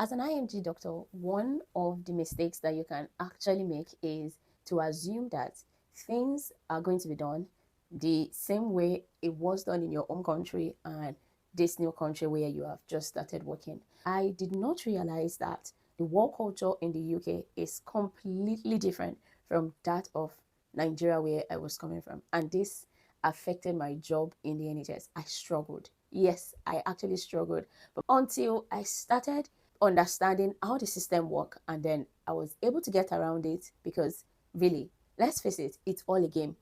As an IMG doctor, one of the mistakes that you can actually make is to assume that things are going to be done the same way it was done in your home country and this new country where you have just started working. I did not realize that the work culture in the UK is completely different from that of Nigeria where I was coming from. And this affected my job in the NHS. I struggled. Yes, I actually struggled. But until I started understanding how the system work, and then I was able to get around it because really, let's face it, it's all a game.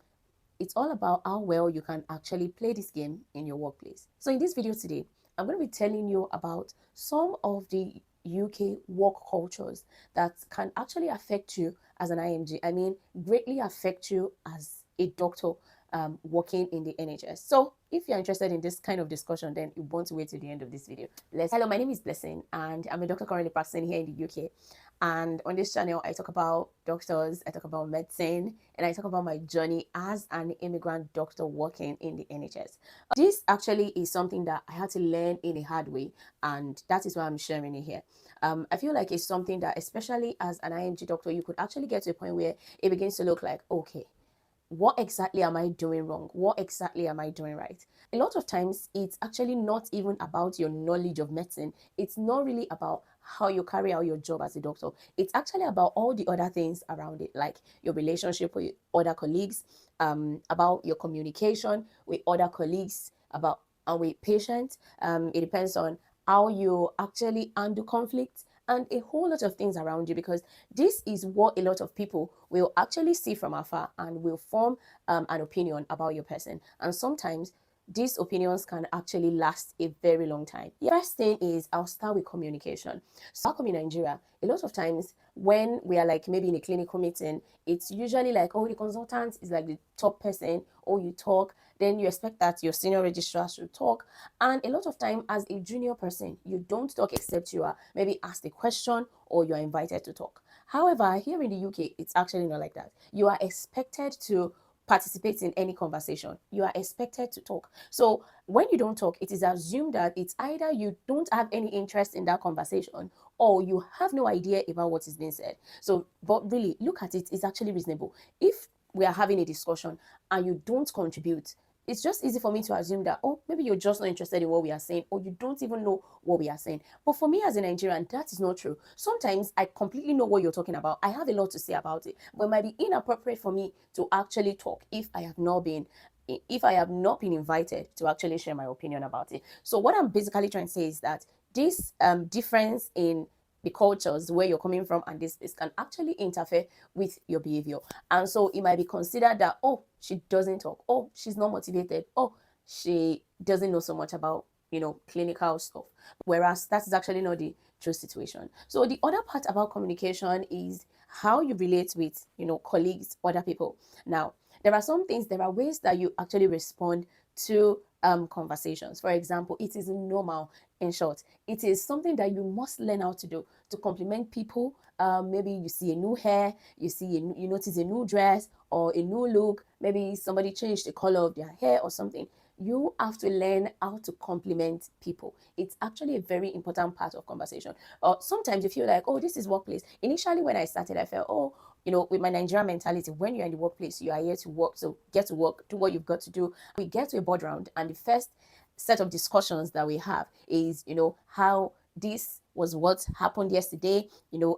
It's all about how well you can actually play this game in your workplace. So in this video today, I'm going to be telling you about some of the UK work cultures that can actually affect you as an IMG. I mean, greatly affect you as a doctor working in the NHS. So if you're interested in this kind of discussion, then you want to wait till the end of this video. Hello, my name is Blessing, and I'm a doctor currently practicing here in the UK. And on this channel, I talk about doctors, I talk about medicine, and I talk about my journey as an immigrant doctor working in the NHS. This actually is something that I had to learn in a hard way, and that is why I'm sharing it here. I feel like it's something that, especially as an IMG doctor, you could actually get to a point where it begins to look like, okay, what exactly am I doing wrong? What exactly am I doing right? A lot of times, it's actually not even about your knowledge of medicine. It's not really about how you carry out your job as a doctor. It's actually about all the other things around it, like your relationship with other colleagues, about your communication with other colleagues, about and with patients. It depends on how you actually handle conflict and a whole lot of things around you, because this is what a lot of people will actually see from afar and will form an opinion about your person. And sometimes these opinions can actually last a very long time. The first thing is I'll start with communication. So back home in Nigeria, a lot of times when we are like maybe in a clinical meeting, it's usually like, oh, the consultant is like the top person, or you talk, then you expect that your senior registrar should talk. And a lot of time as a junior person, you don't talk except you are maybe asked a question or you are invited to talk. However, here in the UK, it's actually not like that. You are expected to participate in any conversation. You are expected to talk. So when you don't talk, it is assumed that it's either you don't have any interest in that conversation or you have no idea about what is being said. So, but really, look at it, it's actually reasonable. If we are having a discussion and you don't contribute, it's just easy for me to assume that, oh, maybe you're just not interested in what we are saying, or you don't even know what we are saying. But for me as a Nigerian, that is not true. Sometimes I completely know what you're talking about. I have a lot to say about it, but it might be inappropriate for me to actually talk if I have not been invited to actually share my opinion about it. So what I'm basically trying to say is that this difference in the cultures where you're coming from and this can actually interfere with your behavior. And so it might be considered that, oh, she doesn't talk, oh, she's not motivated, oh, she doesn't know so much about clinical stuff, whereas that is actually not the true situation. So the other part about communication is how you relate with colleagues, other people. Now there are ways that you actually respond to conversations. For example, it is normal, in short, it is something that you must learn how to do to compliment people. Maybe you see a new hair, you notice a new dress or a new look, maybe somebody changed the color of their hair or something. You have to learn how to compliment people. It's actually a very important part of conversation. Or sometimes you feel like, oh, this is workplace. Initially, when I started, I felt, oh, with my Nigerian mentality, when you're in the workplace, you are here to work. So get to work, do what you've got to do. We get to a board round, and the first set of discussions that we have is, how this was what happened yesterday.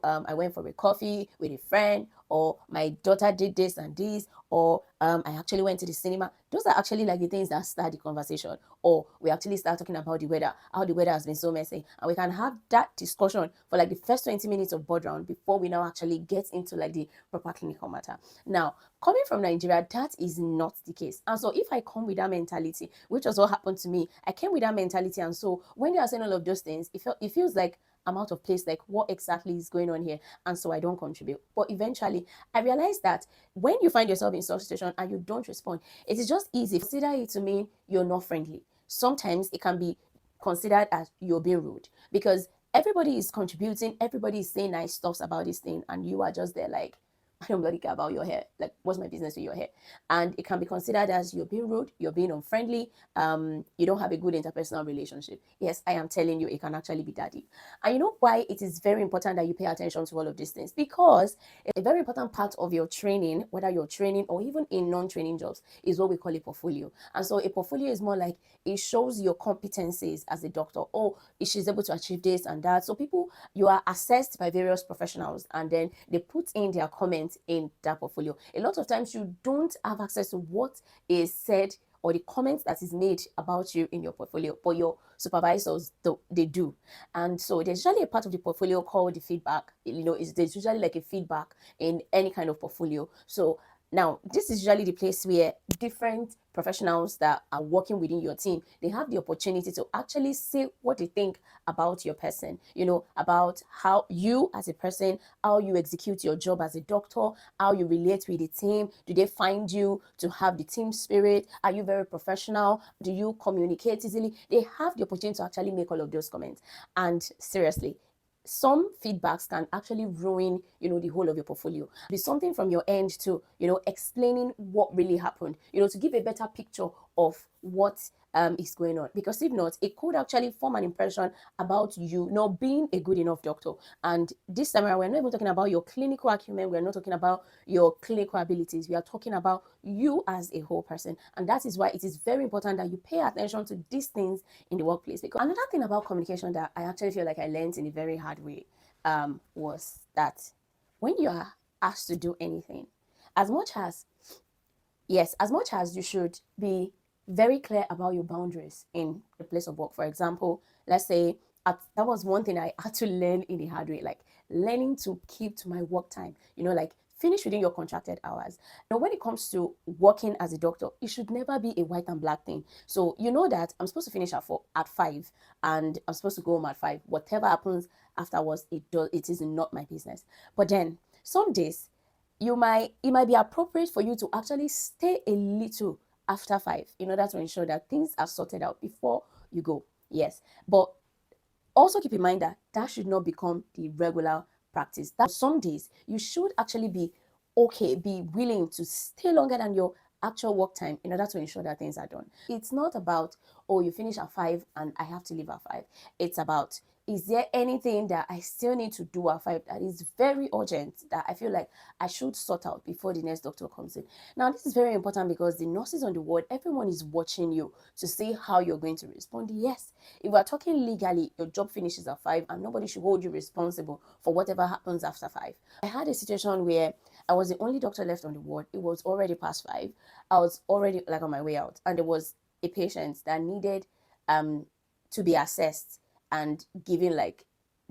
I went for a coffee with a friend, or my daughter did this and this, or I actually went to the cinema. Those are actually like the things that start the conversation. Or we actually start talking about the weather, how the weather has been so messy. And we can have that discussion for like the first 20 minutes of board round before we now actually get into like the proper clinical matter. Now, coming from Nigeria, that is not the case. And so if I come with that mentality, which was what happened to me, I came with that mentality. And so when they are saying all of those things, it feels like I'm out of place, like what exactly is going on here? And so I don't contribute. But eventually, I realized that when you find yourself in such a situation and you don't respond, it is just easy. Consider it to mean you're not friendly. Sometimes it can be considered as you're being rude, because everybody is contributing, everybody is saying nice stuff about this thing, and you are just there like, I don't bloody care about your hair. Like, what's my business with your hair? And it can be considered as you're being rude, you're being unfriendly, you don't have a good interpersonal relationship. Yes, I am telling you, it can actually be that deep. And you know why it is very important that you pay attention to all of these things? Because a very important part of your training, whether you're training or even in non-training jobs, is what we call a portfolio. And so a portfolio is more like it shows your competencies as a doctor. Oh, she's able to achieve this and that. So people, you are assessed by various professionals and then they put in their comments in that portfolio. A lot of times you don't have access to what is said or the comments that is made about you in your portfolio, but your supervisors, they do. And so there's usually a part of the portfolio called the feedback. There's usually like a feedback in any kind of portfolio. So now, this is usually the place where different professionals that are working within your team, they have the opportunity to actually say what they think about your person, about how you as a person, how you execute your job as a doctor, how you relate with the team. Do they find you to have the team spirit? Are you very professional? Do you communicate easily? They have the opportunity to actually make all of those comments. And seriously, some feedbacks can actually ruin the whole of your portfolio. Be something from your end to explaining what really happened, to give a better picture of what is going on, because if not, it could actually form an impression about you not being a good enough doctor. And this time around, we're not even talking about your clinical acumen, we're not talking about your clinical abilities, we are talking about you as a whole person. And that is why it is very important that you pay attention to these things in the workplace. Because another thing about communication that I actually feel like I learned in a very hard way was that when you are asked to do anything, as much as you should be very clear about your boundaries in the place of work. For example, let's say that was one thing I had to learn in the hard way, like learning to keep to my work time, like finish within your contracted hours. Now, when it comes to working as a doctor, it should never be a white and black thing. So you know that I'm supposed to finish at 5 and I'm supposed to go home at 5. Whatever happens afterwards, it is not my business. But then some days it might be appropriate for you to actually stay a little after 5 in order to ensure that things are sorted out before you go. Yes, but also keep in mind that that should not become the regular practice. That some days you should actually be willing to stay longer than your actual work time in order to ensure that things are done. It's not about, oh, you finish at 5 and I have to leave at 5. It's about, is there anything that I still need to do at 5 that is very urgent that I feel like I should sort out before the next doctor comes in? Now, this is very important because the nurses on the ward, everyone is watching you to see how you're going to respond. Yes, if we're talking legally, your job finishes at 5 and nobody should hold you responsible for whatever happens after 5. I had a situation where I was the only doctor left on the ward. It was already past 5. I was already like on my way out, and there was a patient that needed to be assessed and given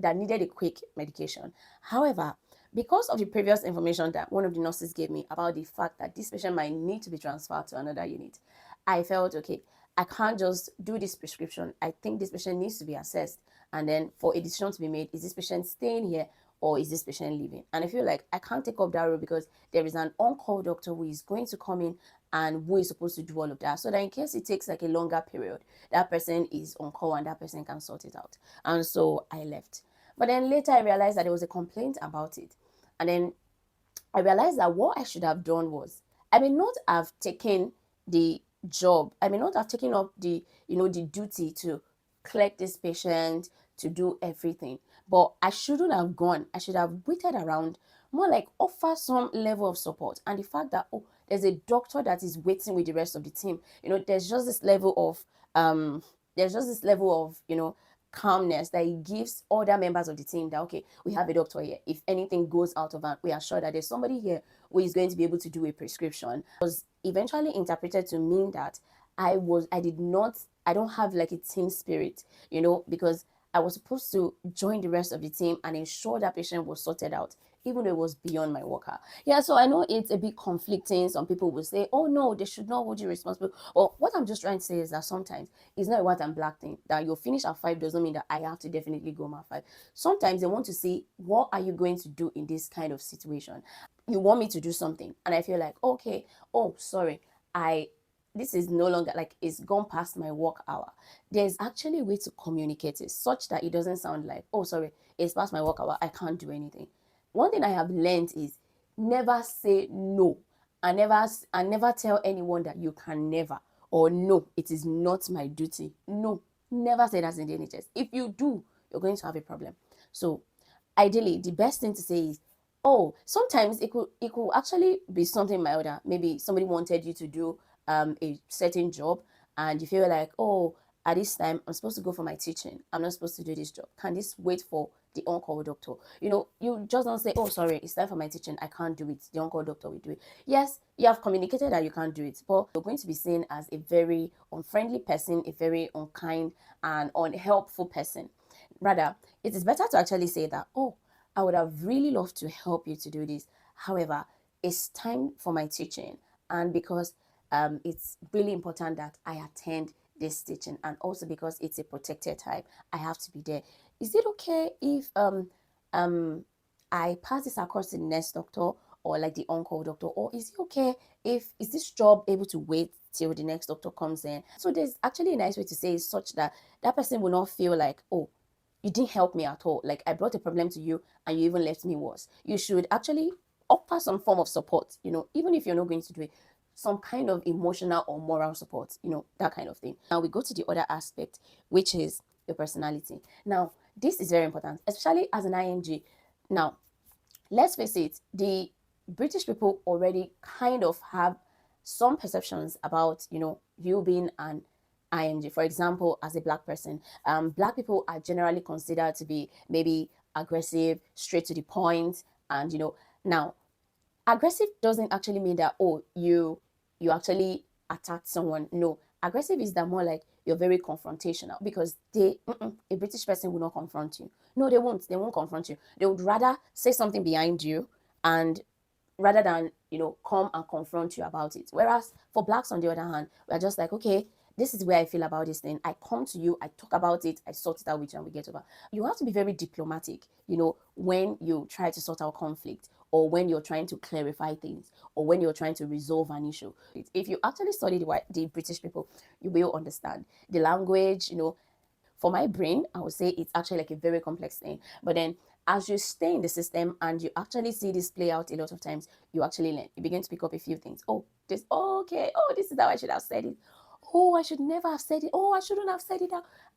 that needed a quick medication. However, because of the previous information that one of the nurses gave me about the fact that this patient might need to be transferred to another unit, I felt, okay, I can't just do this prescription. I think this patient needs to be assessed. And then for a decision to be made, is this patient staying here or is this patient leaving? And I feel like I can't take up that role because there is an on-call doctor who is going to come in and who is supposed to do all of that. So that in case it takes like a longer period, that person is on call and that person can sort it out. And so I left. But then later I realized that there was a complaint about it. And then I realized that what I should have done was I may not have taken the job. I may not have taken up the duty to collect this patient, to do everything. But I shouldn't have gone. I should have waited around, more like offer some level of support. And the fact that, oh, there's a doctor that is waiting with the rest of the team. There's just this level of calmness that it gives other members of the team that, okay, we have a doctor here. If anything goes out of hand, we are sure that there's somebody here who is going to be able to do a prescription. It was eventually interpreted to mean that I don't have like a team spirit, because I was supposed to join the rest of the team and ensure that patient was sorted out, even though it was beyond my worker. Yeah, so I know it's a bit conflicting. Some people will say, oh no, they should not hold you responsible. Or what I'm just trying to say is that sometimes it's not a white and black thing. That you'll finish at 5 doesn't mean that I have to definitely go home at 5. Sometimes they want to see, what are you going to do in this kind of situation? You want me to do something, and I feel like, okay, oh, sorry, this is no longer, like, it's gone past my work hour. There's actually a way to communicate it such that it doesn't sound like, oh, sorry, it's past my work hour, I can't do anything. One thing I have learned is Never say no, and never tell anyone that you can never, or no, it is not my duty. No, never say that in the NHS. If you do, you're going to have a problem. So ideally, the best thing to say is, oh, sometimes it could actually be something milder. Maybe somebody wanted you to do a certain job, and you feel like, oh, at this time I'm supposed to go for my teaching. I'm not supposed to do this job. Can this wait for the on-call doctor? You just don't say, oh, sorry, it's time for my teaching. I can't do it. The on-call doctor will do it. Yes, you have communicated that you can't do it, but you're going to be seen as a very unfriendly person, a very unkind and unhelpful person. Rather, it is better to actually say that, oh, I would have really loved to help you to do this. However, it's time for my teaching. And because it's really important that I attend this teaching, and also because it's a protected time, I have to be there. Is it okay if um I pass this across to the next doctor, or like the on-call doctor? Or is it okay if is this job able to wait till the next doctor comes in? So there's actually a nice way to say it such that that person will not feel like, oh, you didn't help me at all. Like I brought a problem to you and you even left me worse. You should actually offer some form of support, even if you're not going to do it, some kind of emotional or moral support, that kind of thing. Now we go to the other aspect, which is your personality. Now, this is very important, especially as an IMG. Now, let's face it, the British people already kind of have some perceptions about, you being an IMG. For example, as a black person, black people are generally considered to be maybe aggressive, straight to the point, and now aggressive doesn't actually mean that, oh, you actually attacked someone. No, aggressive is that more like you're very confrontational, because a British person will not confront you. No, they won't confront you. They would rather say something behind you, and rather than come and confront you about it. Whereas for blacks, on the other hand, we're just like, okay, this is where I feel about this thing. I come to you, I talk about it, I sort it out with you, and we get over. You have to be very diplomatic, when you try to sort out conflict, or when you're trying to clarify things, or when you're trying to resolve an issue. If you actually study the British people, you will understand the language. For my brain, I would say it's actually like a very complex thing. But then as you stay in the system and you actually see this play out a lot of times, you actually learn. You begin to pick up a few things. Oh, this, oh, okay. Oh, this is how I should have said it. Oh, I should never have said it. Oh, I shouldn't have said it.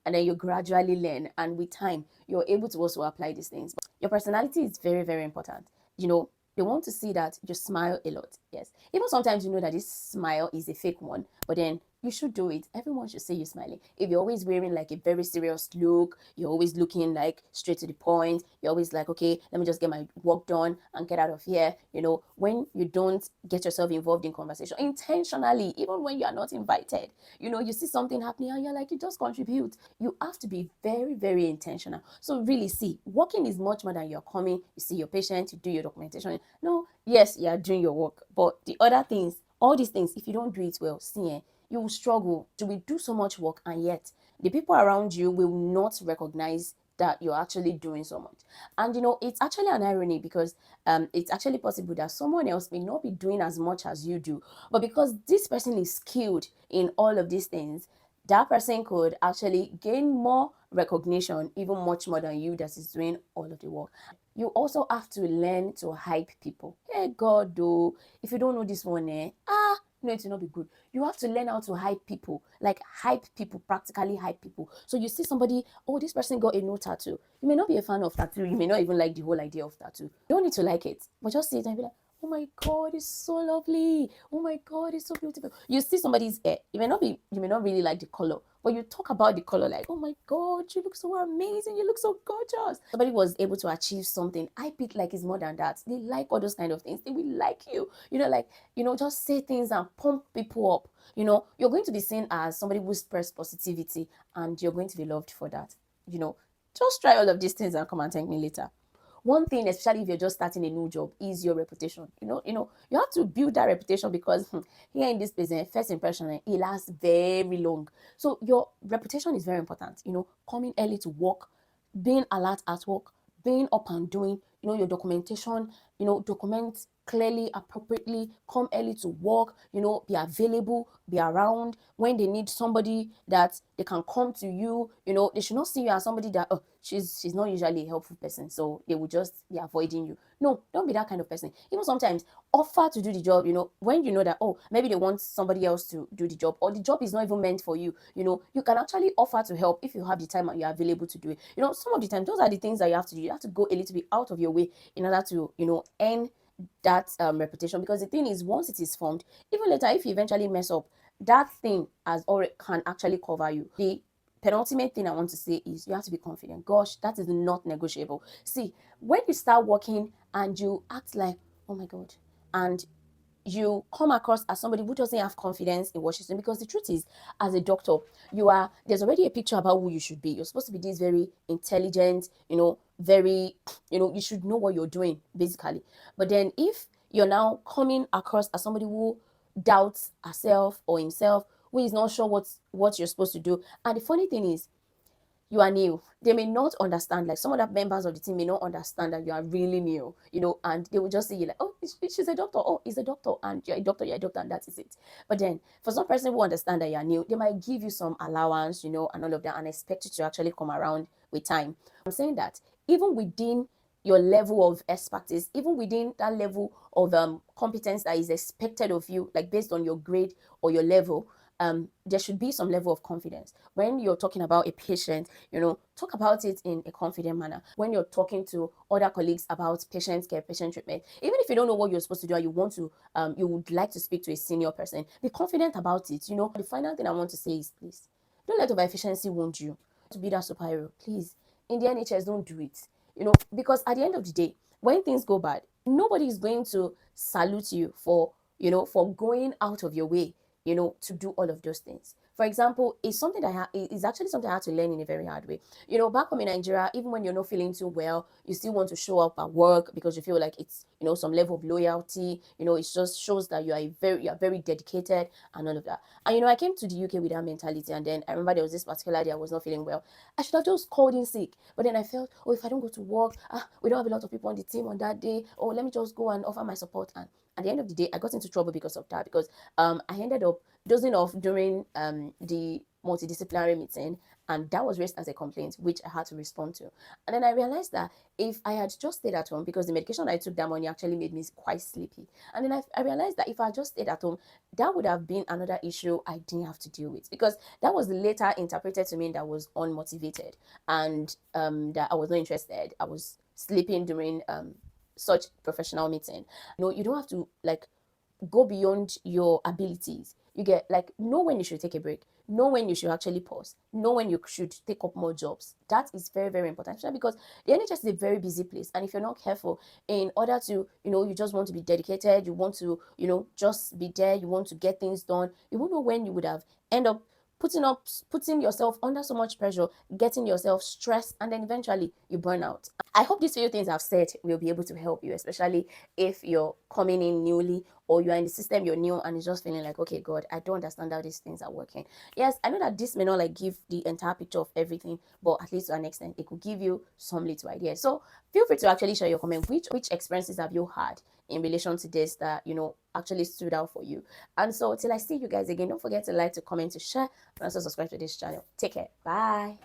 And then you gradually learn. And with time, you're able to also apply these things. But your personality is very, very important. They want to see that you smile a lot. Yes. Even sometimes you know that this smile is a fake one, but then you should do it. Everyone should say you're smiling. If you're always wearing like a very serious look, you're always looking like straight to the point, you're always like, okay, let me just get my work done and get out of here. When you don't get yourself involved in conversation intentionally, even when you are not invited, you see something happening and you're like, you just contribute. You have to be very, very intentional. So really see, working is much more than you're coming, you see your patient, you do your documentation. No, yes, you are doing your work, but the other things, all these things, if you don't do it well, see, you will struggle. You will do so much work, and yet the people around you will not recognize that you're actually doing so much. And it's actually an irony, because it's actually possible that someone else may not be doing as much as you do, but because this person is skilled in all of these things, that person could actually gain more recognition, even much more than you that is doing all of the work. You also have to learn to hype people. Hey God, though, if you don't know this one, no, it will not be good. You have to learn how to hype people, like hype people, practically hype people. So you see somebody, oh, this person got a no tattoo. You may not be a fan of tattoo. You may not even like the whole idea of tattoo. You don't need to like it, but just see it and be like, oh my God, it's so lovely. Oh my God, it's so beautiful. You see somebody's hair. You may not really like the color, but you talk about the color like, oh my God, you look so amazing. You look so gorgeous. Somebody was able to achieve something. I pick like it's more than that. They like all those kind of things. They will like you. Just say things and pump people up. You're going to be seen as somebody who spreads positivity, and you're going to be loved for that. You know, just try all of these things and come and thank me later. One thing, especially if you're just starting a new job, is your reputation. You have to build that reputation, because here in this business, first impression, it lasts very long. So your reputation is very important. Coming early to work, being alert at work, being up and doing, your documentation, document clearly, appropriately, come early to work, be available, be around when they need somebody that they can come to you. They should not see you as somebody that, oh, she's not usually a helpful person, so they will just be avoiding you. No, don't be that kind of person. Even sometimes offer to do the job, when you know that, oh, maybe they want somebody else to do the job, or the job is not even meant for you. You can actually offer to help if you have the time and you're available to do it. Some of the time, those are the things that you have to do. You have to go a little bit out of your way in order to, earn that reputation. Because the thing is, once it is formed, even later, if you eventually mess up, that thing has already can actually cover you. The penultimate thing I want to say is you have to be confident. Gosh, that is not negotiable. See, when you start working and you act like, oh my God, and you come across as somebody who doesn't have confidence in what she's doing, because the truth is, as a doctor, there's already a picture about who you should be. You're supposed to be this very intelligent, very, you should know what you're doing, basically. But then if you're now coming across as somebody who doubts herself or himself, who is not sure what you're supposed to do, and the funny thing is, you are new. They may not understand, like some other members of the team may not understand that you are really new, and they will just say you like, oh, she's a doctor, oh, he's a doctor, and you're a doctor, and that is it. But then for some person who understand that you are new, they might give you some allowance, and all of that, and expect you to actually come around with time. I'm saying that even within your level of expertise, even within that level of competence that is expected of you, like based on your grade or your level, there should be some level of confidence. When you're talking about a patient, talk about it in a confident manner. When you're talking to other colleagues about patient care, patient treatment, even if you don't know what you're supposed to do and you would like to speak to a senior person, be confident about it. The final thing I want to say is, please, don't let over efficiency wound you to be that superhero. Please, in the NHS, don't do it. Because at the end of the day, when things go bad, nobody is going to salute you for going out of your way to do all of those things. For example, it's something that is actually something I had to learn in a very hard way. Back home in Nigeria, even when you're not feeling too well, you still want to show up at work because you feel like it's some level of loyalty. It just shows that you are very dedicated and all of that. And I came to the UK with that mentality, and then I remember there was this particular day I was not feeling well. I should have just called in sick, but then I felt, oh, if I don't go to work, we don't have a lot of people on the team on that day. Oh, let me just go and offer my support. And at the end of the day, I got into trouble because of that, because I ended up dozing off during the multidisciplinary meeting, and that was raised as a complaint, which I had to respond to. And then I realized that if I had just stayed at home, because the medication I took that morning actually made me quite sleepy, and then I realized that if I had just stayed at home, that would have been another issue I didn't have to deal with, because that was later interpreted to mean that I was unmotivated, and that I was not interested. I was sleeping during such professional meeting. You don't have to like go beyond your abilities. You get like know when you should take a break, know when you should actually pause, know when you should take up more jobs. That is very, very important, because the NHS is a very busy place, and if you're not careful, in order to you just want to be dedicated, you want to just be there, you want to get things done, you won't know when you would have end up putting yourself under so much pressure, getting yourself stressed, and then eventually you burn out. I hope these few things I've said will be able to help you, especially if you're coming in newly, or you're in the system, you're new, and it's just feeling like, okay, God, I don't understand how these things are working. Yes, I know that this may not like give the entire picture of everything, but at least to an extent, it could give you some little idea. So feel free to actually share your comment. Which experiences have you had in relation to this that actually stood out for you? And so till I see you guys again, don't forget to like, to comment, to share, and also subscribe to this channel. Take care. Bye.